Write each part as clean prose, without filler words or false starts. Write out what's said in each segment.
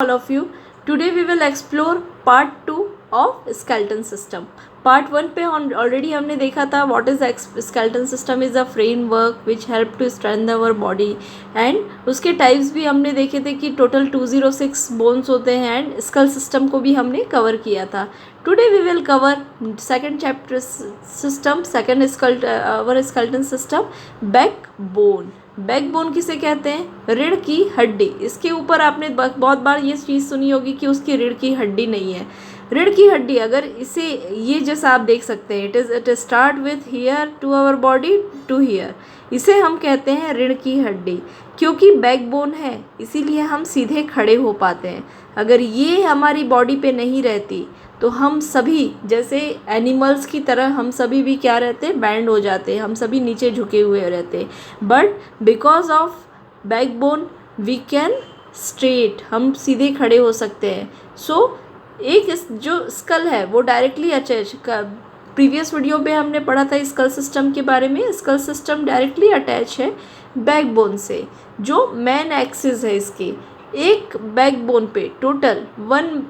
all of you. Today we will explore part 2 of skeleton system. Part 1 पे already हमने देखा था what is skeleton system is a framework which help to strengthen our body and उसके types भी हमने देखे थे कि टोटल 206 बोन्स होते हैं एंड स्कल सिस्टम को भी हमने कवर किया था. Today we will cover second chapter system second skeleton system back bone. Backbone किसे कहते हैं? रीढ़ की हड्डी. इसके ऊपर आपने बहुत बार ये चीज़ सुनी होगी कि उसकी रीढ़ की हड्डी नहीं है. रीढ़ की हड्डी अगर इसे ये जैसा आप देख सकते हैं it start with here to our body to here, इसे हम कहते हैं रीढ़ की हड्डी. क्योंकि बैकबोन है इसीलिए हम सीधे खड़े हो पाते हैं. अगर ये हमारी बॉडी पे नहीं रहती तो हम सभी जैसे एनिमल्स की तरह हम सभी भी क्या रहते, बैंड हो जाते, हम सभी नीचे झुके हुए रहते. But because of backbone we can straight, हम सीधे खड़े हो सकते हैं. सो एक जो स्कल है वो डायरेक्टली अटैच, प्रीवियस वीडियो पे हमने पढ़ा था स्कल सिस्टम के बारे में. स्कल सिस्टम डायरेक्टली अटैच है बैकबोन से. जो मेन एक्सिस है इसके, एक बैकबोन पे total one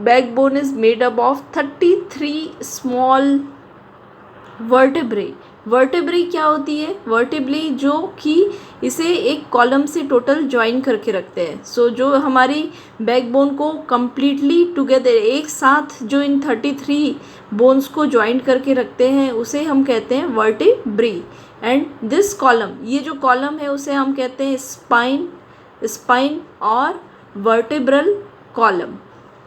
backbone is made up of 33 small vertebrae. वर्टेब्री क्या होती है? वर्टेब्री जो कि इसे एक कॉलम से टोटल ज्वाइन करके रखते हैं. सो जो हमारी बैकबोन को कम्प्लीटली टुगेदर एक साथ जो इन 33 बोन्स को ज्वाइन करके रखते हैं उसे हम कहते हैं वर्टेब्री. एंड दिस कॉलम, ये जो कॉलम है उसे हम कहते हैं स्पाइन और vertebral column.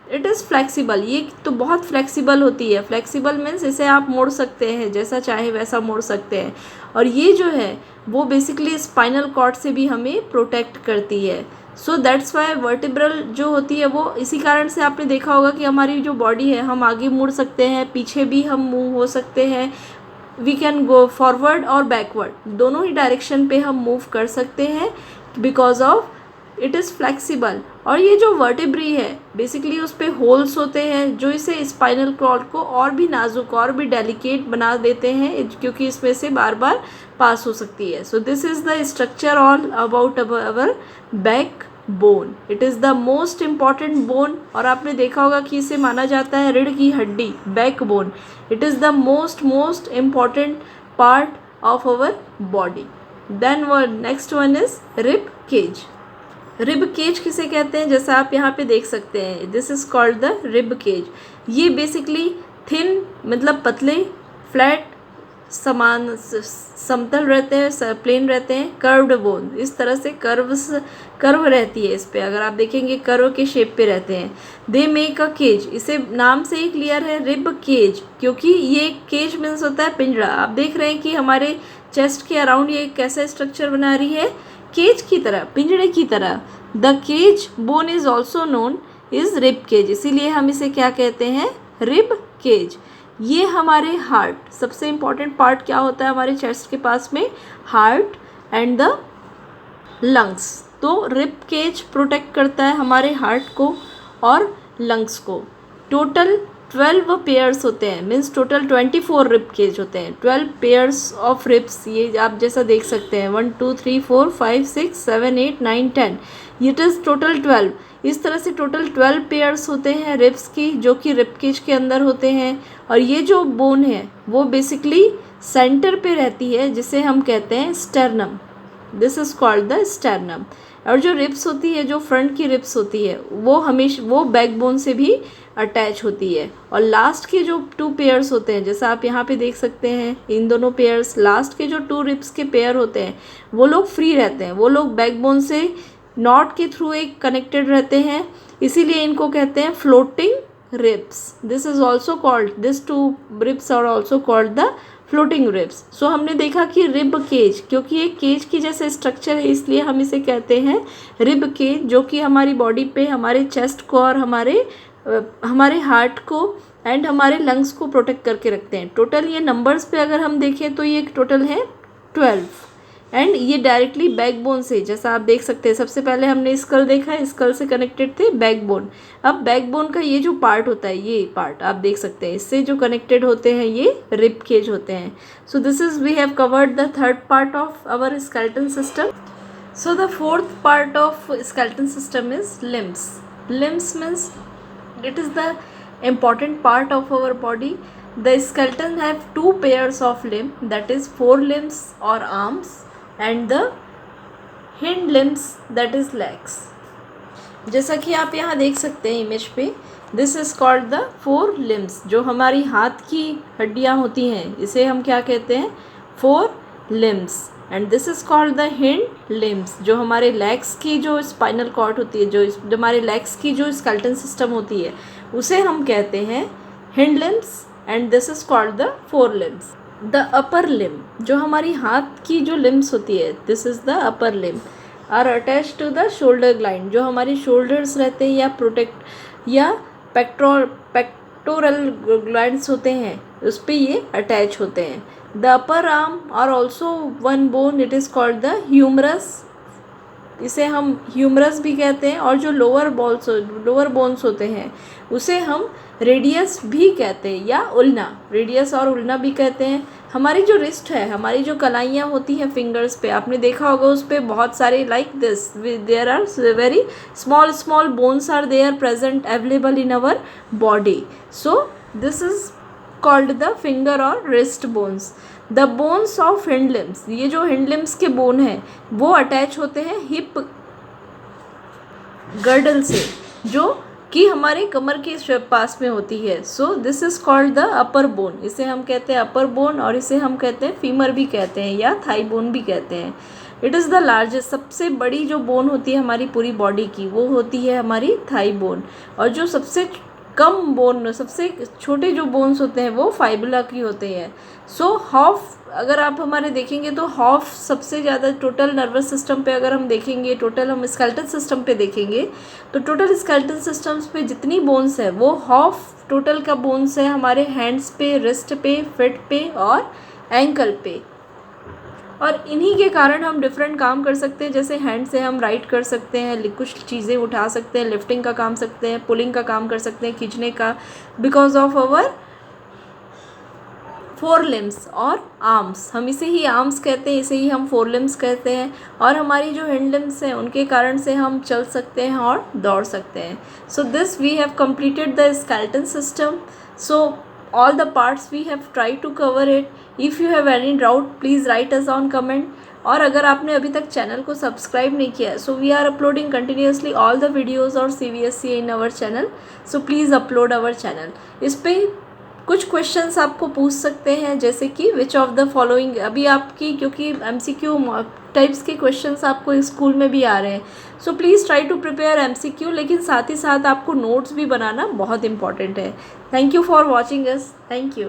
It is flexible. ये तो बहुत फ्लेक्सिबल होती है. फ्लेक्सिबल मीन्स इसे आप मोड़ सकते हैं, जैसा चाहे वैसा मोड़ सकते हैं. और ये जो है वो बेसिकली स्पाइनल कॉर्ड से भी हमें प्रोटेक्ट करती है. सो दैट्स वाई वर्टिब्रल जो होती है वो इसी कारण से आपने देखा होगा कि हमारी जो बॉडी है हम आगे मुड़ सकते हैं, पीछे भी हम मूव हो सकते हैं. वी कैन गो फॉरवर्ड और बैकवर्ड, दोनों ही डायरेक्शन पे हम मूव कर सकते हैं because of it is flexible. और ये जो वर्टेब्री है बेसिकली उस पर होल्स होते हैं जो इसे स्पाइनल कॉर्ड को और भी नाजुक और भी डेलिकेट बना देते हैं क्योंकि इसमें से बार बार पास हो सकती है. सो this is the structure all about our back bone. It is the most important bone. और आपने देखा होगा कि इसे माना जाता है रीढ़ की हड्डी, back bone. It is the most important part of our body. Then next one is rib cage. Rib cage किसे कहते हैं? जैसा आप यहाँ पे देख सकते हैं this is called the rib cage. ये बेसिकली थिन मतलब पतले, फ्लैट, समान समतल रहते हैं, प्लेन रहते हैं, कर्व्ड बोन. इस तरह से कर्व रहती है इस पर. अगर आप देखेंगे कर्व के शेप पे रहते हैं. They make a cage. इसे नाम से ही क्लियर है रिब केज, क्योंकि ये केज मीन्स होता है पिंजरा. आप देख रहे हैं कि हमारे चेस्ट के अराउंड ये कैसा स्ट्रक्चर बना रही है, केज की तरह, पिंजड़े की तरह. The cage bone is also known is rib cage. इसीलिए हम इसे क्या कहते हैं? Rib cage. ये हमारे हार्ट, सबसे इम्पॉर्टेंट पार्ट क्या होता है हमारे चेस्ट के पास में? Heart and the lungs. तो रिब केज प्रोटेक्ट करता है हमारे हार्ट को और लंग्स को. टोटल 12 पेयर्स होते हैं, मीन्स टोटल 24 रिब केज होते हैं. 12 पेयर्स ऑफ रिब्स, ये आप जैसा देख सकते हैं 1 2 3 4 5 6 7 8 9 10. It is total 12. इस तरह से टोटल 12 पेयर्स होते हैं रिब्स की जो कि रिब केज के अंदर होते हैं. और ये जो बोन है वो बेसिकली सेंटर पे रहती है जिसे हम कहते हैं sternum. This is called the sternum. और जो रिब्स होती है, जो फ्रंट की रिब्स होती है वो हमेशा वो बैकबोन से भी अटैच होती है. और लास्ट के जो 2 पेयर्स होते हैं जैसा आप यहाँ पे देख सकते हैं, इन दोनों पेयर्स, लास्ट के जो 2 रिब्स के पेयर होते हैं वो लोग फ्री रहते हैं. वो लोग बैकबोन से नॉट के थ्रू एक कनेक्टेड रहते हैं, इसीलिए इनको कहते हैं floating ribs. This is also called, this 2 ribs are also called the floating ribs. So हमने देखा कि रिब केज, क्योंकि एक केज की जैसे स्ट्रक्चर है इसलिए हम इसे कहते हैं रिब केज, जो कि हमारी बॉडी पे हमारे चेस्ट को और हमारे हार्ट को एंड हमारे लंग्स को प्रोटेक्ट करके रखते हैं. टोटल ये नंबर्स पे अगर हम देखें तो ये टोटल है 12. एंड ये डायरेक्टली बैकबोन से, जैसा आप देख सकते हैं सबसे पहले हमने स्कल देखा है, स्कल से कनेक्टेड थे बैकबोन. अब बैकबोन का ये जो पार्ट होता है, ये पार्ट आप देख सकते हैं, इससे जो कनेक्टेड होते हैं ये रिब केज होते हैं. So this is we have covered the third part of our skeleton system. So the fourth part of skeleton system is limbs. Limbs means it is the important part of our body. The skeleton have two pairs of limb, that is forelimbs or arms, and the hind limbs, that is legs. जैसा कि आप यहाँ देख सकते हैं image पे, this is called the fore limbs. जो हमारी हाथ की हड्डियाँ होती हैं इसे हम क्या कहते हैं, four limbs. And this is called the hind limbs. जो हमारे लेग्स की जो स्पाइनल कॉर्ड होती है, जो हमारे लेग्स की जो स्केलेटन सिस्टम होती है, उसे हम कहते हैं hind limbs. And this is called the fore limbs. The upper limb, जो हमारी हाथ की जो लिम्स होती है, this is the upper limb, are attach to the shoulder ग्लाइंड. जो हमारी शोल्डर्स रहते हैं या प्रोटेक्ट या पेक्टोरल ग्लैंड्स होते हैं, उस पर ये अटैच होते हैं. The upper arm are also one bone, it is called the humerus. इसे हम ह्यूमरस भी कहते हैं. और जो लोअर बोन्स होते हैं उसे हम रेडियस भी कहते हैं या उल्ना. रेडियस और उल्ना भी कहते हैं. हमारी जो रिस्ट है, हमारी जो कलाइयाँ होती हैं फिंगर्स पे, आपने देखा होगा उस पर बहुत सारे like this, there are very small bones are there present available in our body. So this is called the finger और wrist bones. The bones of hind limbs, ये जो हिंड लिम्स के बोन हैं वो अटैच होते हैं hip girdle से, जो कि हमारे कमर के पास में होती है. सो this is called the upper bone. इसे हम कहते हैं अपर बोन, और इसे हम कहते हैं फीमर भी कहते हैं या थाई बोन भी कहते हैं. इट इज़ द लार्जेस्ट, सबसे बड़ी जो बोन होती है हमारी पूरी बॉडी की, वो होती है हमारी थाई बोन. और जो सबसे कम बोन, सबसे छोटे जो बोन्स होते हैं वो फाइबुला की होते हैं. सो हाफ, अगर आप हमारे देखेंगे तो हाफ सबसे ज़्यादा टोटल नर्वस सिस्टम पे अगर हम देखेंगे, टोटल हम स्केलेटन सिस्टम पे देखेंगे, तो टोटल स्केलेटन सिस्टम्स पे जितनी बोन्स है वो हाफ टोटल का बोन्स है हमारे हैंड्स पे, रिस्ट पे, फिट पे और एंकल पे. और इन्हीं के कारण हम डिफरेंट काम कर सकते हैं. जैसे हैंड से हम राइट कर सकते हैं, कुछ चीज़ें उठा सकते हैं, लिफ्टिंग का काम सकते हैं, पुलिंग का काम कर सकते हैं, खींचने का, because of our four limbs और आर्म्स. हम इसे ही आर्म्स कहते हैं, इसे ही हम फोर लिम्स कहते हैं. और हमारी जो हिंड लिम्स हैं उनके कारण से हम चल सकते हैं और दौड़ सकते हैं. So this we have completed the skeleton system. So all the parts we have tried to cover it. If you have any doubt, please write us on comment. और अगर आपने अभी तक चैनल को सब्सक्राइब नहीं किया है, so we are uploading continuously all the videos और CBSE in our channel. So please upload our channel. इस पर कुछ क्वेश्चंस आपको पूछ सकते हैं, जैसे कि विच ऑफ द फॉलोइंग, अभी आपकी क्योंकि MCQ टाइप्स के क्वेश्चंस आपको स्कूल में भी आ रहे हैं. So please try to prepare MCQ, लेकिन साथ ही साथ आपको नोट्स भी बनाना बहुत इंपॉर्टेंट है. Thank you for watching us. Thank you.